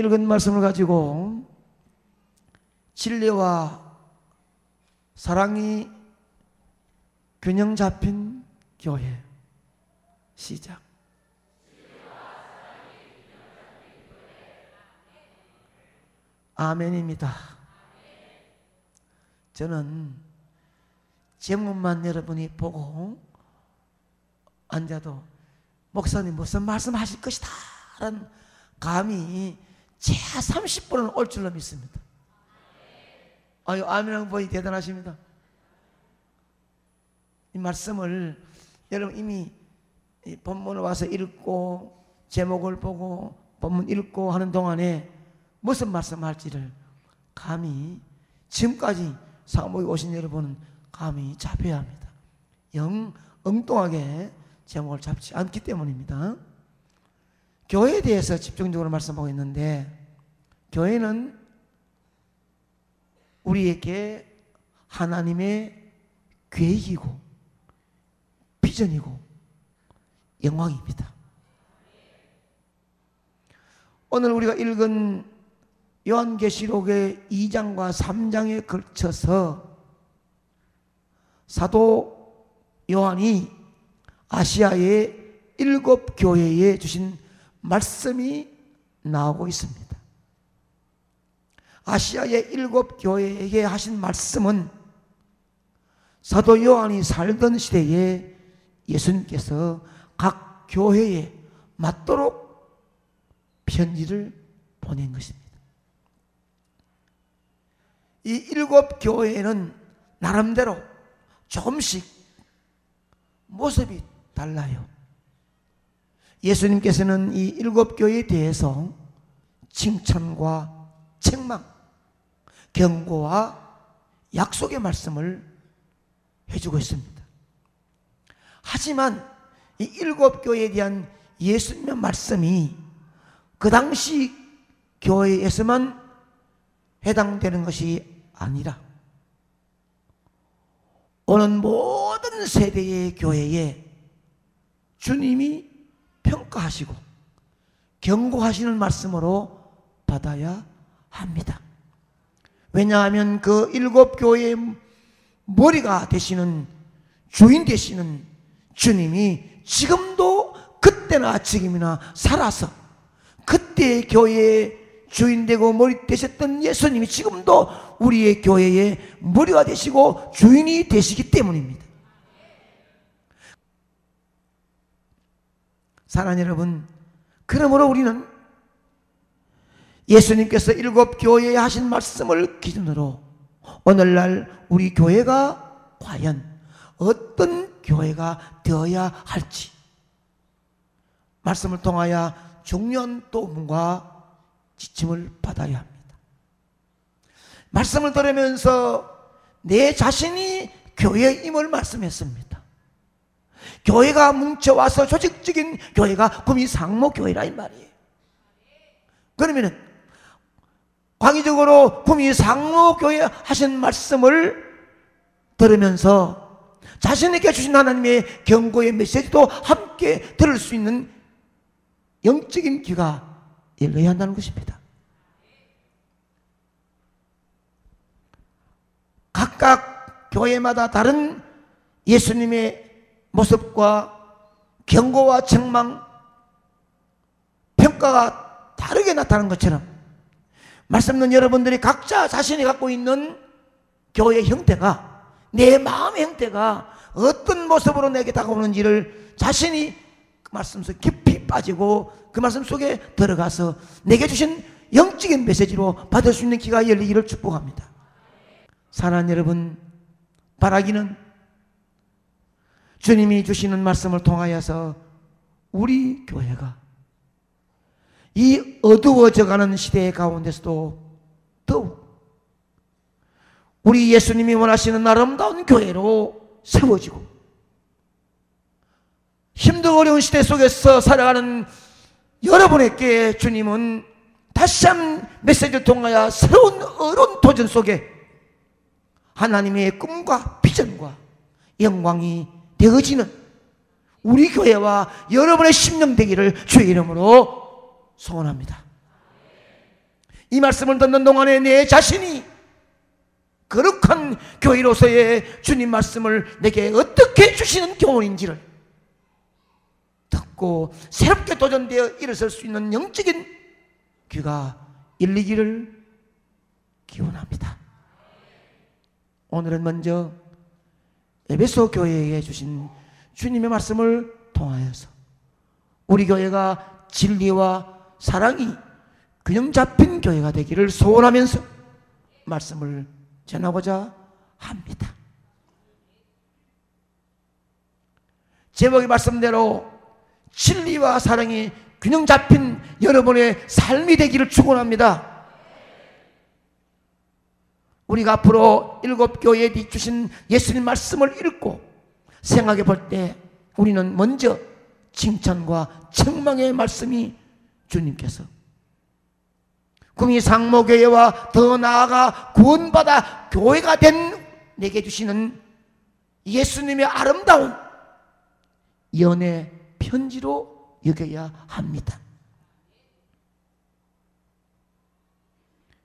읽은 말씀을 가지고 진리와 사랑이 균형 잡힌 교회 시작. 아멘입니다. 저는 제목만 여러분이 보고 앉아도 목사님 무슨 말씀하실 것이다 라는 감이 채 30분은 올 줄로 믿습니다. 아유, 아멘하는 분이 대단하십니다. 이 말씀을 여러분 이미 본문을 와서 읽고 제목을 보고 본문 읽고 하는 동안에 무슨 말씀할지를 감히 지금까지 사모에 오신 여러분은 감히 잡혀야 합니다. 영 엉뚱하게 제목을 잡지 않기 때문입니다. 교회에 대해서 집중적으로 말씀하고 있는데, 교회는 우리에게 하나님의 계획이고 비전이고 영광입니다. 오늘 우리가 읽은 요한계시록의 2장과 3장에 걸쳐서 사도 요한이 아시아의 7 교회에 주신 말씀이 나오고 있습니다. 아시아의 7 교회에게 하신 말씀은 사도 요한이 살던 시대에 예수님께서 각 교회에 맞도록 편지를 보낸 것입니다. 이 7 교회에는 나름대로 조금씩 모습이 달라요. 예수님께서는 이 7 교회에 대해서 칭찬과 책망, 경고와 약속의 말씀을 해주고 있습니다. 하지만 이 7 교회에 대한 예수님의 말씀이 그 당시 교회에서만 해당되는 것이 아니라 오는 모든 세대의 교회에 주님이 평가하시고 경고하시는 말씀으로 받아야 합니다. 왜냐하면 그 7 교회의 머리가 되시는, 주인 되시는 주님이 지금도 그때나 지금이나 살아서 그때의 교회의 주인 되고 머리 되셨던 예수님이 지금도 우리의 교회의 머리가 되시고 주인이 되시기 때문입니다. 사랑하는 여러분, 그러므로 우리는 예수님께서 7 교회에 하신 말씀을 기준으로 오늘날 우리 교회가 과연 어떤 교회가 되어야 할지 말씀을 통하여 중요한 도움과 지침을 받아야 합니다. 말씀을 들으면서 내 자신이 교회임을 말씀했습니다. 교회가 뭉쳐와서 조직적인 교회가 구미상목교회라 이 말이에요. 그러면 광의적으로 구미상목교회 하신 말씀을 들으면서 자신에게 주신 하나님의 경고의 메시지도 함께 들을 수 있는 영적인 귀가 열려야 한다는 것입니다. 각각 교회마다 다른 예수님의 모습과 경고와 책망, 평가가 다르게 나타나는 것처럼 말씀 듣는 여러분들이 각자 자신이 갖고 있는 교회의 형태가, 내 마음의 형태가 어떤 모습으로 내게 다가오는지를 자신이 그 말씀 속에 깊이 빠지고 그 말씀 속에 들어가서 내게 주신 영적인 메시지로 받을 수 있는 기가 열리기를 축복합니다. 사랑하는 여러분, 바라기는 주님이 주시는 말씀을 통하여서 우리 교회가 이 어두워져가는 시대 가운데서도 더욱 우리 예수님이 원하시는 아름다운 교회로 세워지고 힘들고 어려운 시대 속에서 살아가는 여러분에게 주님은 다시 한 메시지를 통하여 새로운 어려운 도전 속에 하나님의 꿈과 비전과 영광이 되어지는 우리 교회와 여러분의 심령 되기를 주의 이름으로 소원합니다. 이 말씀을 듣는 동안에 내 자신이 거룩한 교회로서의 주님 말씀을 내게 어떻게 주시는 교훈인지를 듣고 새롭게 도전되어 일어설 수 있는 영적인 귀가 열리기를 기원합니다. 오늘은 먼저 에베소 교회에 주신 주님의 말씀을 통하여서 우리 교회가 진리와 사랑이 균형 잡힌 교회가 되기를 소원하면서 말씀을 전하고자 합니다. 제목의 말씀대로 진리와 사랑이 균형 잡힌 여러분의 삶이 되기를 축원합니다. 우리가 앞으로 7교회에 주신 예수님 말씀을 읽고 생각해 볼 때 우리는 먼저 칭찬과 책망의 말씀이 주님께서 구미 상모교회와 더 나아가 구원받아 교회가 된 내게 주시는 예수님의 아름다운 연애 편지로 여겨야 합니다.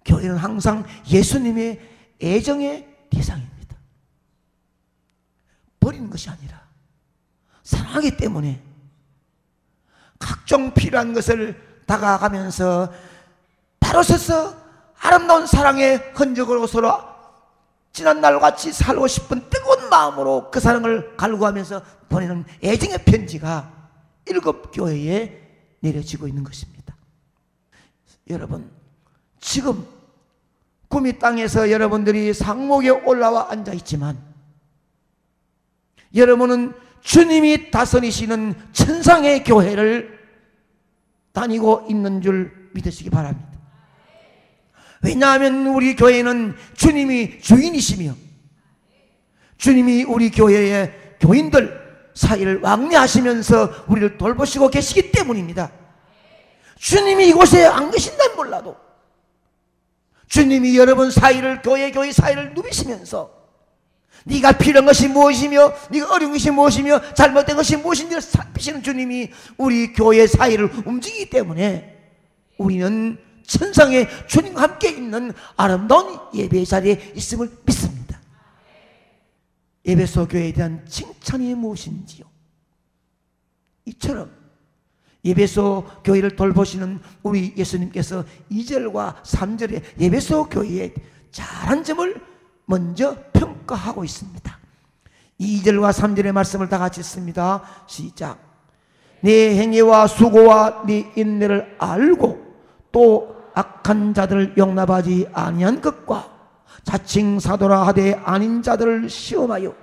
교회는 항상 예수님의 애정의 대상입니다. 버리는 것이 아니라 사랑하기 때문에 각종 필요한 것을 다가가면서 바로 서서 아름다운 사랑의 흔적으로 서로 지난날같이 살고 싶은 뜨거운 마음으로 그 사랑을 갈구하면서 보내는 애정의 편지가 7교회에 내려지고 있는 것입니다. 여러분, 지금 구미 땅에서 여러분들이 상목에 올라와 앉아 있지만 여러분은 주님이 다스리시는 천상의 교회를 다니고 있는 줄 믿으시기 바랍니다. 왜냐하면 우리 교회는 주님이 주인이시며 주님이 우리 교회의 교인들 사이를 왕래하시면서 우리를 돌보시고 계시기 때문입니다. 주님이 이곳에 안 계신다면 몰라도 주님이 여러분 사이를 교회 사이를 누비시면서 네가 필요한 것이 무엇이며 네가 어려운 것이 무엇이며 잘못된 것이 무엇인지를 살피시는 주님이 우리 교회 사이를 움직이기 때문에 우리는 천상의 주님과 함께 있는 아름다운 예배의 자리에 있음을 믿습니다. 에베소 교회에 대한 칭찬이 무엇인지요? 이처럼 에베소 교회를 돌보시는 우리 예수님께서 2절과 3절에 에베소 교회의 잘한 점을 먼저 평가하고 있습니다. 2절과 3절의 말씀을 다 같이 읽습니다. 시작. 네 행위와 수고와 네 인내를 알고 또 악한 자들을 용납하지 아니한 것과 자칭 사도라 하되 아닌 자들을 시험하여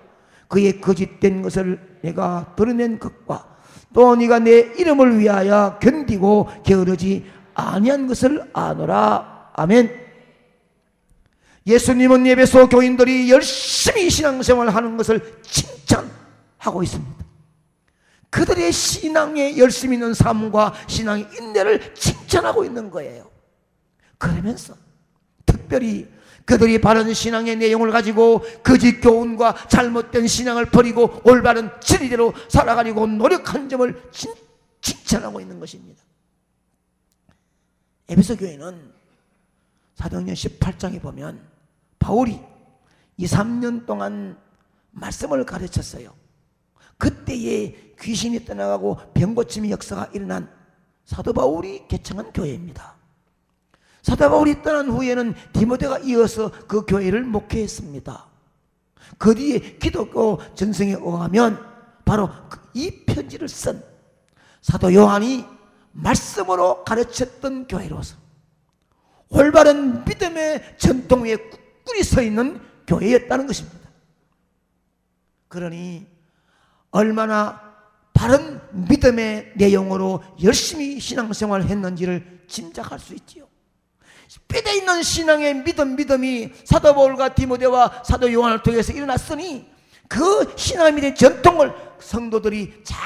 그의 거짓된 것을 내가 드러낸 것과 또 네가 내 이름을 위하여 견디고 게으르지 아니한 것을 아노라. 아멘. 예수님은 에베소 교인들이 열심히 신앙생활을 하는 것을 칭찬하고 있습니다. 그들의 신앙에 열심히 있는 삶과 신앙의 인내를 칭찬하고 있는 거예요. 그러면서 특별히 그들이 바른 신앙의 내용을 가지고 거짓 교훈과 잘못된 신앙을 버리고 올바른 진리대로 살아가려고 노력한 점을 칭찬하고 있는 것입니다. 에베소 교회는 사도행전 18장에 보면 바울이 2-3년 동안 말씀을 가르쳤어요. 그때에 귀신이 떠나가고 병고침의 역사가 일어난 사도 바울이 개창한 교회입니다. 사도 바울이 떠난 후에는 디모데가 이어서 그 교회를 목회했습니다. 그 뒤에 기독교 전승에 의하면 바로 이 편지를 쓴 사도 요한이 말씀으로 가르쳤던 교회로서 올바른 믿음의 전통 위에 꿇이 서 있는 교회였다는 것입니다. 그러니 얼마나 바른 믿음의 내용으로 열심히 신앙생활을 했는지를 짐작할 수 있지요. 뼈대 있는 신앙의 믿음이 사도 바울과 디모데와 사도 요한을 통해서 일어났으니 그 신앙의 믿음의 전통을 성도들이 잘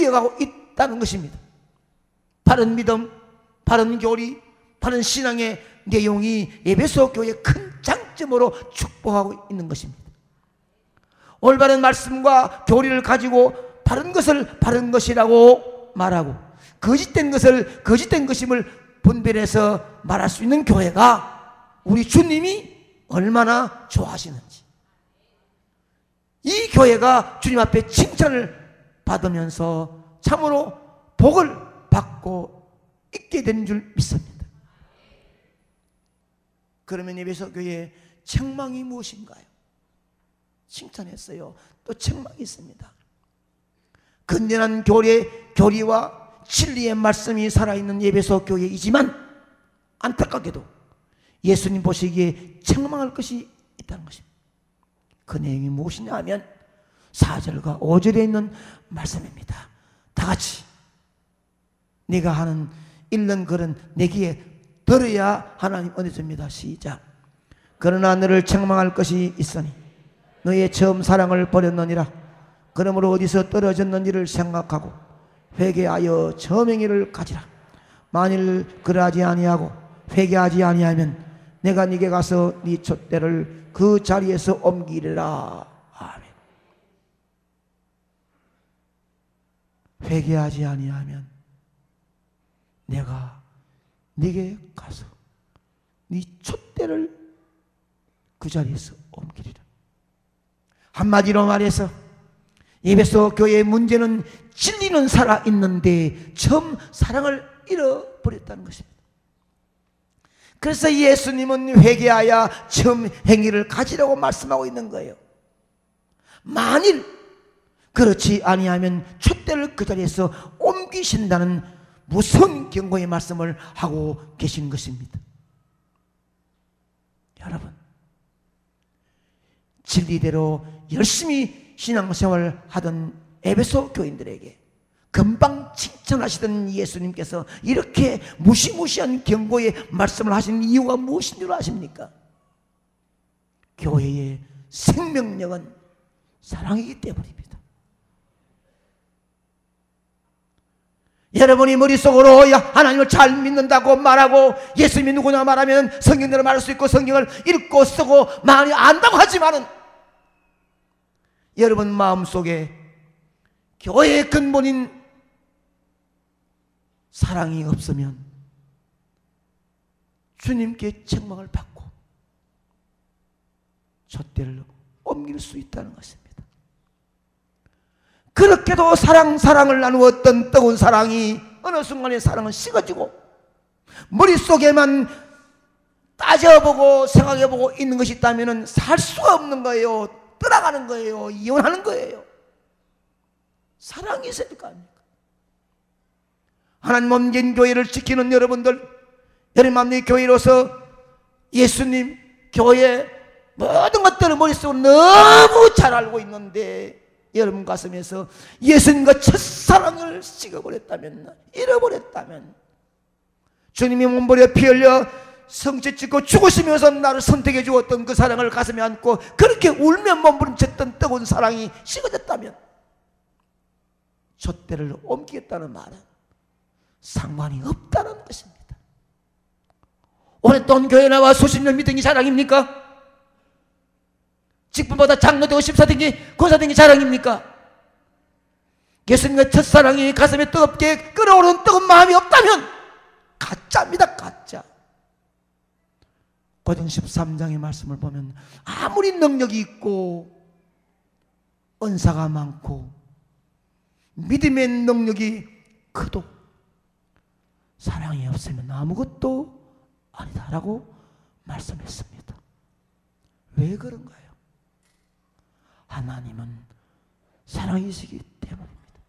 이어가고 있다는 것입니다. 바른 믿음, 바른 교리, 바른 신앙의 내용이 에베소 교회의 큰 장점으로 축복하고 있는 것입니다. 올바른 말씀과 교리를 가지고 바른 것을 바른 것이라고 말하고 거짓된 것을 거짓된 것임을 분별해서 말할 수 있는 교회가 우리 주님이 얼마나 좋아하시는지, 이 교회가 주님 앞에 칭찬을 받으면서 참으로 복을 받고 있게 되는 줄 믿습니다. 그러면 에베소 교회의 책망이 무엇인가요? 칭찬했어요. 또 책망이 있습니다. 건전한 교리와 진리의 말씀이 살아있는 에베소 교회이지만 안타깝게도 예수님 보시기에 책망할 것이 있다는 것입니다. 그 내용이 무엇이냐 하면 4절과 5절에 있는 말씀입니다. 다 같이 네가 하는 읽는 글은 내게 들어야 하나님 은혜 줍니다. 시작. 그러나 너를 책망할 것이 있으니 너의 처음 사랑을 버렸느니라. 그러므로 어디서 떨어졌는지를 생각하고 회개하여 처음 행위를 가지라. 만일 그러하지 아니하고 회개하지 아니하면 내가 네게 가서 네 촛대를 그 자리에서 옮기리라. 아멘. 회개하지 아니하면 내가 네게 가서 네 촛대를 그 자리에서 옮기리라. 한마디로 말해서 에베소 교회의 문제는 진리는 살아있는데 처음 사랑을 잃어버렸다는 것입니다. 그래서 예수님은 회개하여 처음 행위를 가지라고 말씀하고 있는 거예요. 만일 그렇지 아니하면 촛대를 그 자리에서 옮기신다는 무서운 경고의 말씀을 하고 계신 것입니다. 여러분, 진리대로 열심히 신앙생활을 하던 에베소 교인들에게 금방 칭찬하시던 예수님께서 이렇게 무시무시한 경고의 말씀을 하신 이유가 무엇인 줄 아십니까? 교회의 생명력은 사랑이기 때문입니다. 여러분이 머릿속으로 하나님을 잘 믿는다고 말하고 예수님이 누구냐 말하면 성경대로 말할 수 있고 성경을 읽고 쓰고 많이 안다고 하지만은 여러분 마음속에 교회의 근본인 사랑이 없으면 주님께 책망을 받고 촛대를 옮길 수 있다는 것입니다. 그렇게도 사랑을 나누었던 뜨거운 사랑이 어느 순간에 사랑은 식어지고 머릿속에만 따져보고 생각해보고 있는 것이 있다면 살 수가 없는 거예요. 떠나가는 거예요. 이혼하는 거예요. 사랑이 있어야 될 거 아닙니까? 하나님 몸된 교회를 지키는 여러분들, 여러분 마음의 교회로서 예수님, 교회 모든 것들을 머릿속으로 너무 잘 알고 있는데 여러분 가슴에서 예수님과 첫사랑을 식어버렸다면, 잃어버렸다면, 주님이 몸버려 피 흘려 성체 찍고 죽으시면서 나를 선택해 주었던 그 사랑을 가슴에 안고 그렇게 울며 몸부림쳤던 뜨거운 사랑이 식어졌다면 촛대를 옮기겠다는 말은 상관이 없다는 것입니다. 오랫동안 교회 나와 수십 년 믿은 게 자랑입니까? 직분보다 장로되고 십사된 권사된 게 자랑입니까? 예수님의 첫사랑이 가슴에 뜨겁게 끓어오르는 뜨거운 마음이 없다면 가짜입니다. 가짜. 고등 13장의 말씀을 보면 아무리 능력이 있고 은사가 많고 믿음의 능력이 커도 사랑이 없으면 아무것도 아니다라고 말씀했습니다. 왜 그런가요? 하나님은 사랑이시기 때문입니다.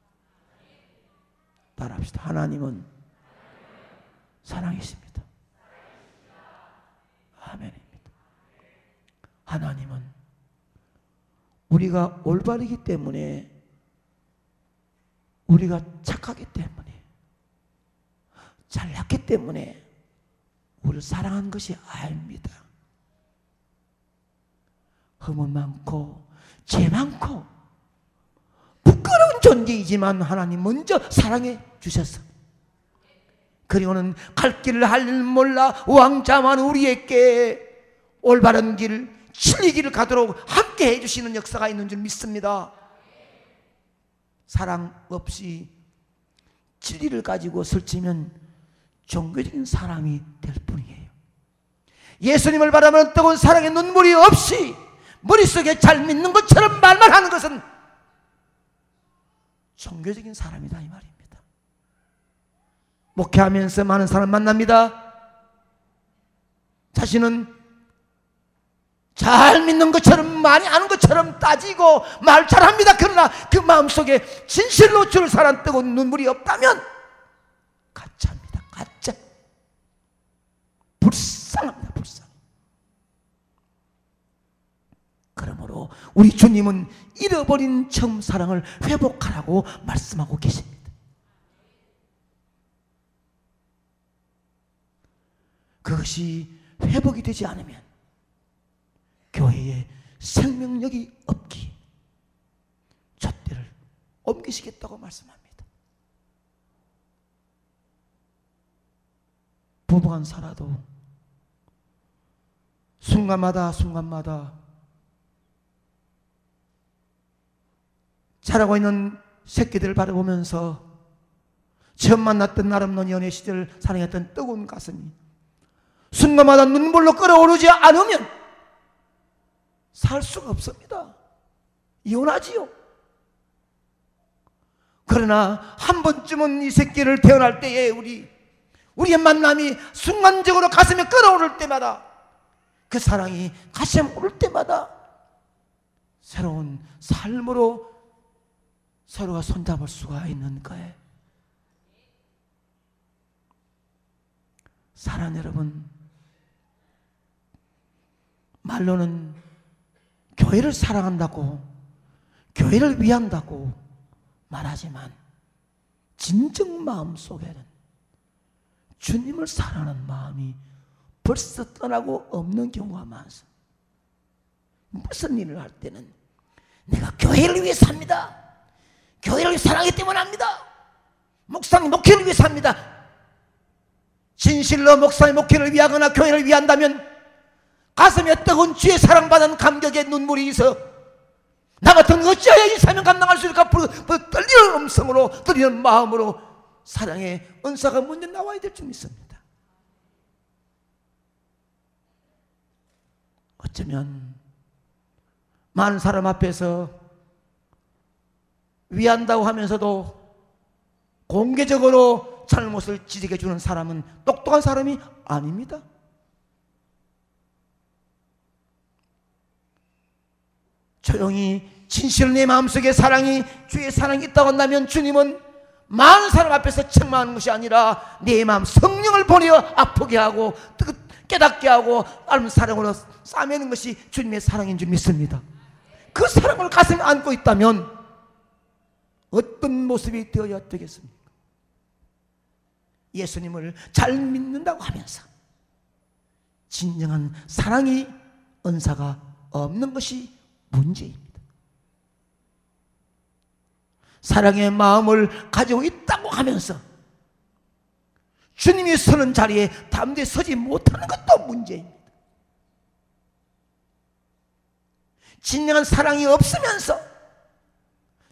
따라합시다. 하나님은 사랑이십니다. 아멘입니다. 하나님은 우리가 올바르기 때문에, 우리가 착하기 때문에, 잘났기 때문에 우리를 사랑한 것이 아닙니다. 흠은 많고 죄 많고 부끄러운 존재이지만 하나님 먼저 사랑해 주셨어. 그리고는 갈 길을 할 일 몰라 왕자만 우리에게 올바른 길, 진리 길을 가도록 함께 해주시는 역사가 있는 줄 믿습니다. 사랑 없이 진리를 가지고 설치면 종교적인 사람이 될 뿐이에요. 예수님을 바라보는 뜨거운 사랑의 눈물이 없이 머릿속에 잘 믿는 것처럼 말만 하는 것은 종교적인 사람이다 이 말입니다. 목회하면서 많은 사람 만납니다. 자신은 잘 믿는 것처럼 많이 아는 것처럼 따지고 말 잘합니다. 그러나 그 마음속에 진실로 주를 사랑 뜨거운 눈물이 없다면 가짜입니다. 가짜. 불쌍합니다. 불쌍. 그러므로 우리 주님은 잃어버린 처음 사랑을 회복하라고 말씀하고 계십니다. 그것이 회복이 되지 않으면 교회에 생명력이 없기에 잣대를 옮기시겠다고 말씀합니다. 부부간 살아도 순간마다 자라고 있는 새끼들을 바라보면서 처음 만났던 아름다운 연애 시절 사랑했던 뜨거운 가슴이 순간마다 눈물로 끓어오르지 않으면 살 수가 없습니다. 이혼하지요. 그러나 한 번쯤은 이 새끼를 태어날 때에 우리의 만남이 순간적으로 가슴에 끓어오를 때마다 그 사랑이 가슴에 오를 때마다 새로운 삶으로 서로가 손잡을 수가 있는 거예요. 사랑 여러분, 말로는 교회를 사랑한다고 교회를 위한다고 말하지만 진정 마음속에는 주님을 사랑하는 마음이 벌써 떠나고 없는 경우가 많습니다. 무슨 일을 할 때는 내가 교회를 위해서 합니다. 교회를 사랑하기 때문에 합니다. 목사님 목회를 위해서 합니다. 진실로 목사님 목회를 위하거나 교회를 위한다면 가슴에 뜨거운 주의 사랑받은 감격의 눈물이 있어 나 같은 어찌하여 이 사명 감당할 수 있을까 떨리는 음성으로 떨리는 마음으로 사랑의 은사가 먼저 나와야 될 줄 믿습니다. 어쩌면 많은 사람 앞에서 위한다고 하면서도 공개적으로 잘못을 지적해 주는 사람은 똑똑한 사람이 아닙니다. 조용히 진실로 내 마음속에 사랑이 주의 사랑이 있다고 한다면 주님은 많은 사람 앞에서 책망하는 것이 아니라 내 마음 성령을 보내어 아프게 하고 깨닫게 하고 삶 사랑으로 싸매는 것이 주님의 사랑인 줄 믿습니다. 그 사랑을 가슴에 안고 있다면 어떤 모습이 되어야 되겠습니까? 예수님을 잘 믿는다고 하면서 진정한 사랑이 은사가 없는 것이 문제입니다. 사랑의 마음을 가지고 있다고 하면서 주님이 서는 자리에 담대히 서지 못하는 것도 문제입니다. 진정한 사랑이 없으면서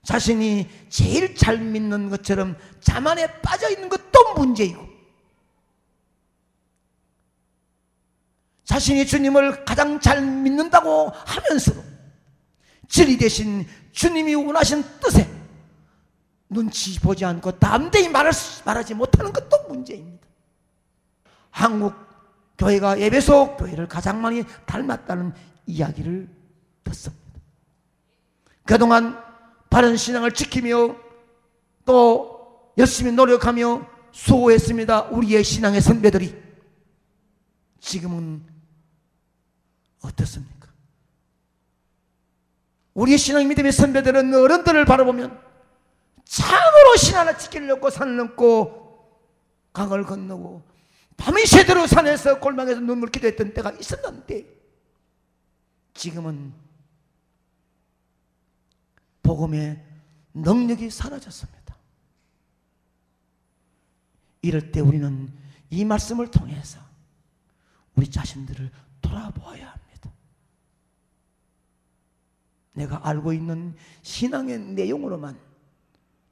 자신이 제일 잘 믿는 것처럼 자만에 빠져 있는 것도 문제이고, 자신이 주님을 가장 잘 믿는다고 하면서도 진리 대신 주님이 원하신 뜻에 눈치 보지 않고 담대히 말하지 못하는 것도 문제입니다. 한국 교회가 에베소 교회를 가장 많이 닮았다는 이야기를 듣습니다. 그동안 바른 신앙을 지키며 또 열심히 노력하며 수고했습니다. 우리의 신앙의 선배들이 지금은 어떻습니까? 우리의 신앙 믿음의 선배들은 어른들을 바라보면 참으로 신앙을 지키려고 산을 넘고 강을 건너고 밤이 새도록 산에서 골방에서 눈물 기도했던 때가 있었는데 지금은 복음의 능력이 사라졌습니다. 이럴 때 우리는 이 말씀을 통해서 우리 자신들을 돌아보아야 합니다. 내가 알고 있는 신앙의 내용으로만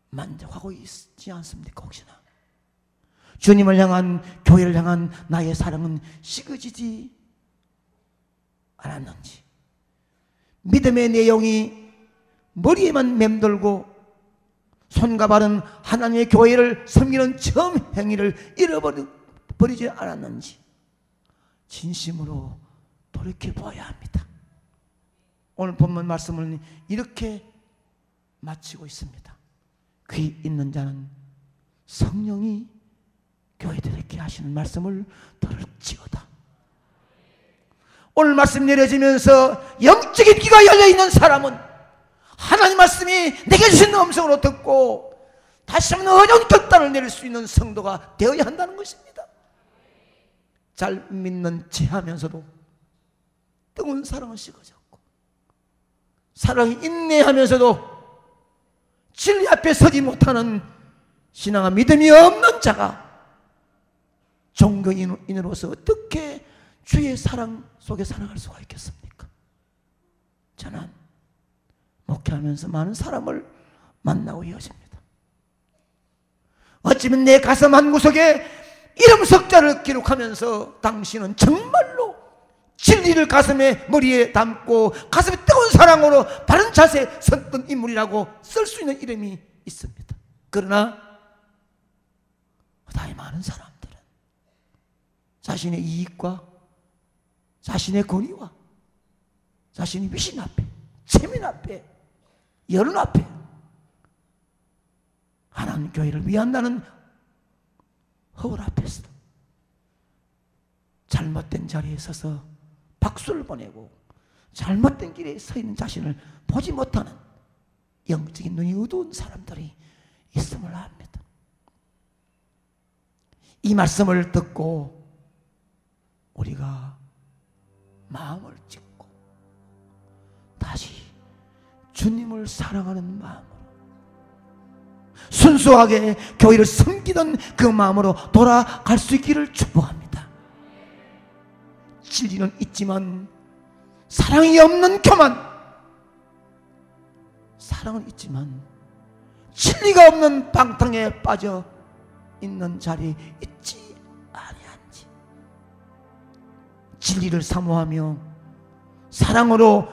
만족하고 있지 않습니까? 혹시나 주님을 향한, 교회를 향한 나의 사랑은 식어지지 않았는지, 믿음의 내용이 머리에만 맴돌고 손과 발은 하나님의 교회를 섬기는 처음 행위를 잃어버리지 않았는지 진심으로 돌이켜봐야 합니다. 오늘 본문 말씀을 이렇게 마치고 있습니다. 귀 있는 자는 성령이 교회들에게 하시는 말씀을 들을지어다. 오늘 말씀 내려지면서 영적인 귀가 열려있는 사람은 하나님 말씀이 내게 주신 음성으로 듣고 다시 한번 어려운 결단을 내릴 수 있는 성도가 되어야 한다는 것입니다. 잘 믿는 체하면서도 뜨거운 사랑을 식어졌고, 사랑이 인내하면서도 진리 앞에 서지 못하는 신앙과 믿음이 없는 자가 종교인으로서 어떻게 주의 사랑 속에 살아갈 수가 있겠습니까? 저는 목회하면서 많은 사람을 만나고 이어집니다. 어쩌면 내 가슴 한구석에 이름 석자를 기록하면서 당신은 정말로 진리를 가슴에 머리에 담고 가슴에 뜨거운 사랑으로 바른 자세에 섰던 인물이라고 쓸 수 있는 이름이 있습니다. 그러나 그다음에 많은 사람들은 자신의 이익과 자신의 권위와 자신의 위신 앞에, 체면 앞에, 여론 앞에 하나님 교회를 위한다는 허울 앞에서 잘못된 자리에 서서 박수를 보내고 잘못된 길에 서 있는 자신을 보지 못하는 영적인 눈이 어두운 사람들이 있음을 압니다. 이 말씀을 듣고 우리가 마음을 찢고 다시 주님을 사랑하는 마음으로 순수하게 교회를 섬기던 그 마음으로 돌아갈 수 있기를 축복합니다. 진리는 있지만 사랑이 없는 교만, 사랑은 있지만 진리가 없는 방탕에 빠져 있는 자리에 있지 아니한지, 진리를 사모하며 사랑으로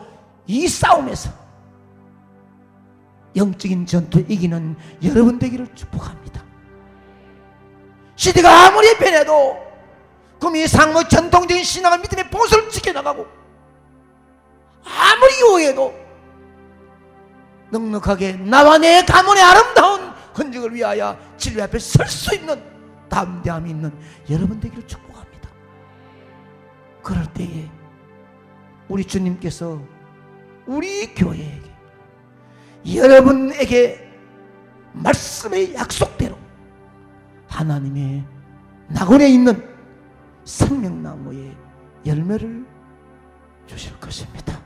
이 싸움에서 영적인 전투에 이기는 여러분 되기를 축복합니다. 시대가 아무리 변해도 금이 상무 전통적인 신앙과 믿음의 보수를 지켜나가고 아무리 요해도 넉넉하게 나와 내 가문의 아름다운 흔적을 위하여 진리 앞에 설 수 있는 담대함이 있는 여러분 되기를 축복합니다. 그럴 때에 우리 주님께서 우리 교회에게, 여러분에게 말씀의 약속대로 하나님의 낙원에 있는 생명나무의 열매를 주실 것입니다.